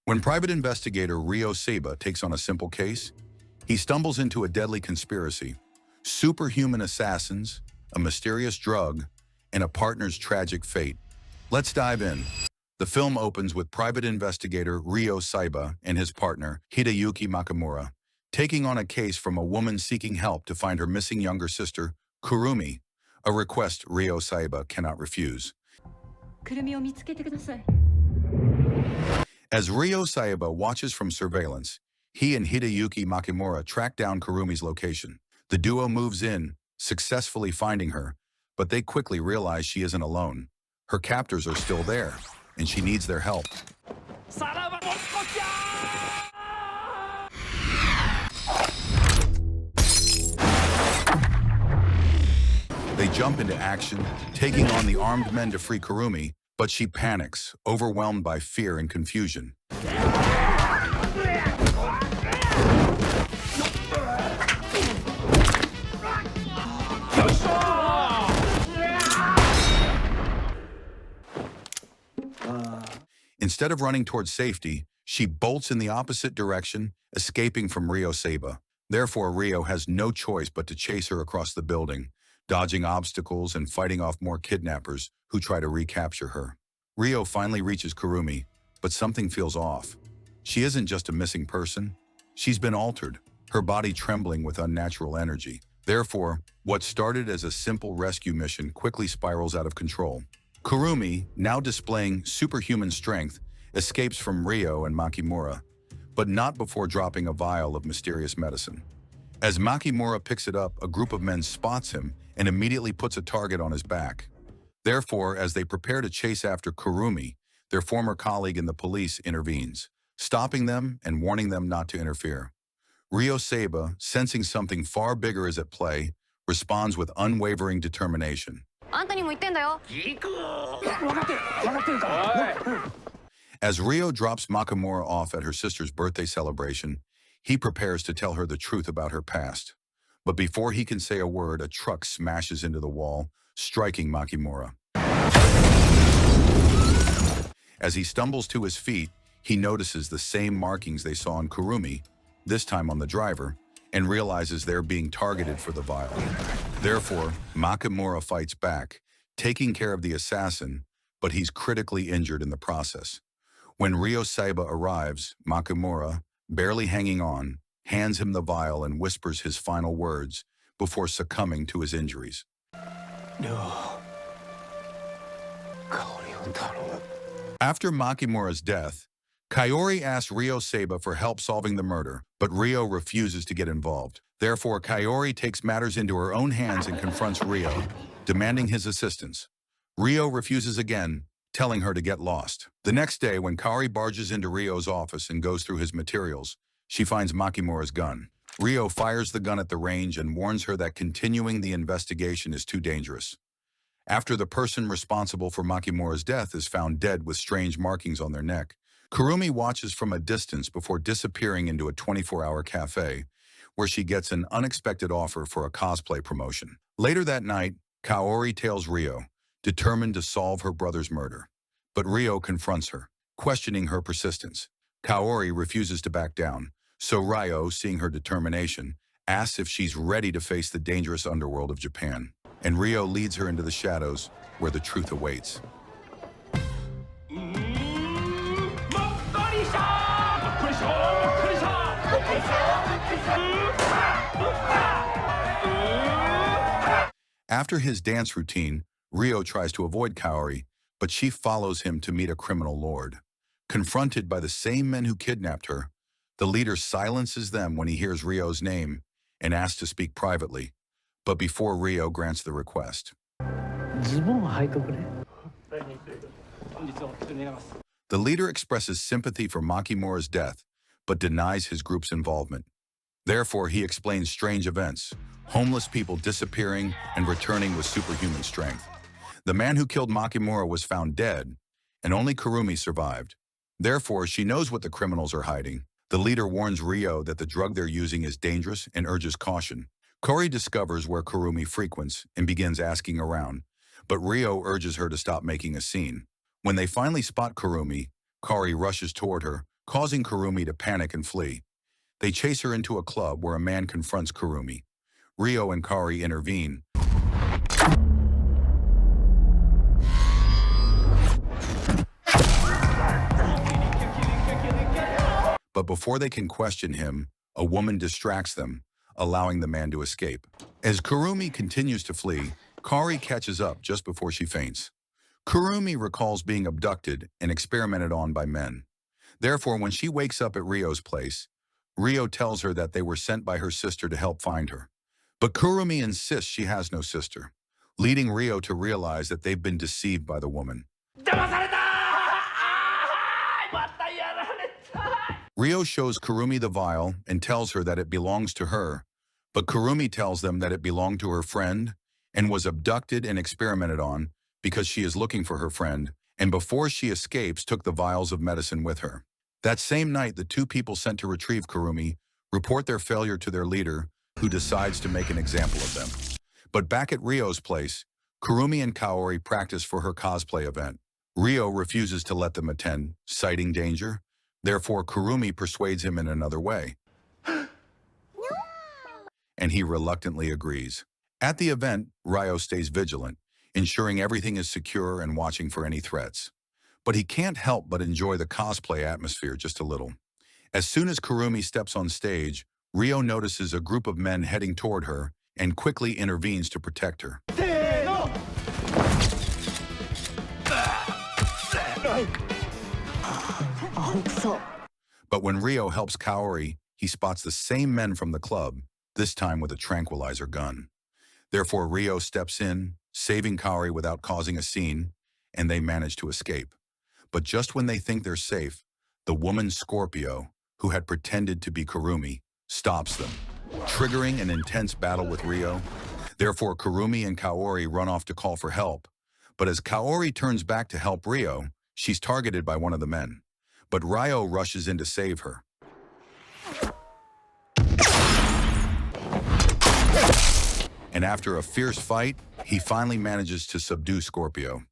When private investigator Ryo Seiba takes on a simple case, he stumbles into a deadly conspiracy, superhuman assassins, a mysterious drug, and a partner's tragic fate. Let's dive in. The film opens with private investigator Ryo Seiba and his partner, Hideyuki Nakamura, taking on a case from a woman seeking help to find her missing younger sister, Kurumi, a request Ryo Seiba cannot refuse. As Ryo Seiba watches from surveillance, he and Hideyuki Nakamura track down Kurumi's location. The duo moves in, successfully finding her, but they quickly realize she isn't alone. Her captors are still there, and she needs their help. They jump into action, taking on the armed men to free Kurumi, but she panics, overwhelmed by fear and confusion. Instead of running towards safety, she bolts in the opposite direction, escaping from Ryo Seiba. Therefore, Ryo has no choice but to chase her across the building, dodging obstacles and fighting off more kidnappers who try to recapture her. Ryo finally reaches Kurumi, but something feels off. She isn't just a missing person. She's been altered, her body trembling with unnatural energy. Therefore, what started as a simple rescue mission quickly spirals out of control. Kurumi, now displaying superhuman strength, escapes from Ryo and Nakamura, but not before dropping a vial of mysterious medicine. As Nakamura picks it up, a group of men spots him and immediately puts a target on his back. Therefore, as they prepare to chase after Kurumi, their former colleague in the police intervenes, stopping them and warning them not to interfere. Ryo Seiba, sensing something far bigger is at play, responds with unwavering determination. As Ryo drops Nakamura off at her sister's birthday celebration, he prepares to tell her the truth about her past. But before he can say a word, a truck smashes into the wall, striking Nakamura. As he stumbles to his feet, he notices the same markings they saw on Kurumi, this time on the driver, and realizes they're being targeted for the vial. Therefore, Nakamura fights back, taking care of the assassin, but he's critically injured in the process. When Ryo Seiba arrives, Nakamura, barely hanging on, hands him the vial and whispers his final words before succumbing to his injuries. No. After Nakamura's death, Kaori asks Ryo Seiba for help solving the murder, but Ryo refuses to get involved. Therefore, Kaori takes matters into her own hands and confronts Ryo, demanding his assistance. Ryo refuses again, telling her to get lost. The next day, when Kaori barges into Ryo's office and goes through his materials, she finds Nakamura's gun. Ryo fires the gun at the range and warns her that continuing the investigation is too dangerous. After the person responsible for Nakamura's death is found dead with strange markings on their neck, Kurumi watches from a distance before disappearing into a 24-hour cafe, where she gets an unexpected offer for a cosplay promotion. Later that night, Kaori tails Ryo, determined to solve her brother's murder. But Ryo confronts her, questioning her persistence. Kaori refuses to back down, so Ryo, seeing her determination, asks if she's ready to face the dangerous underworld of Japan. And Ryo leads her into the shadows, where the truth awaits. After his dance routine, Ryo tries to avoid Kaori, but she follows him to meet a criminal lord. Confronted by the same men who kidnapped her, the leader silences them when he hears Ryo's name and asks to speak privately, but before Ryo grants the request. The leader expresses sympathy for Nakamura's death, but denies his group's involvement. Therefore, he explains strange events, homeless people disappearing and returning with superhuman strength. The man who killed Nakamura was found dead, and only Kurumi survived. Therefore, she knows what the criminals are hiding. The leader warns Ryo that the drug they're using is dangerous and urges caution. Kaori discovers where Kurumi frequents and begins asking around, but Ryo urges her to stop making a scene. When they finally spot Kurumi, Kaori rushes toward her, causing Kurumi to panic and flee. They chase her into a club where a man confronts Kurumi. Ryo and Kaori intervene, but before they can question him, a woman distracts them, allowing the man to escape. As Kurumi continues to flee, Kaori catches up just before she faints. Kurumi recalls being abducted and experimented on by men. Therefore, when she wakes up at Ryo's place, Ryo tells her that they were sent by her sister to help find her. But Kurumi insists she has no sister, leading Ryo to realize that they've been deceived by the woman. Ryo shows Kurumi the vial and tells her that it belongs to her, but Kurumi tells them that it belonged to her friend and was abducted and experimented on because she is looking for her friend, and before she escapes took the vials of medicine with her. That same night, the two people sent to retrieve Kurumi report their failure to their leader, who decides to make an example of them. But back at Ryo's place, Kurumi and Kaori practice for her cosplay event. Ryo refuses to let them attend, citing danger. Therefore, Kurumi persuades him in another way, and he reluctantly agrees. At the event, Ryo stays vigilant, ensuring everything is secure and watching for any threats. But he can't help but enjoy the cosplay atmosphere just a little. As soon as Kurumi steps on stage, Ryo notices a group of men heading toward her and quickly intervenes to protect her. But when Ryo helps Kaori, he spots the same men from the club, this time with a tranquilizer gun. Therefore, Ryo steps in, saving Kaori without causing a scene, and they manage to escape. But just when they think they're safe, the woman Scorpio, who had pretended to be Kurumi, stops them, triggering an intense battle with Ryo. Therefore, Kurumi and Kaori run off to call for help. But as Kaori turns back to help Ryo, she's targeted by one of the men. But Ryo rushes in to save her. And after a fierce fight, he finally manages to subdue Scorpio.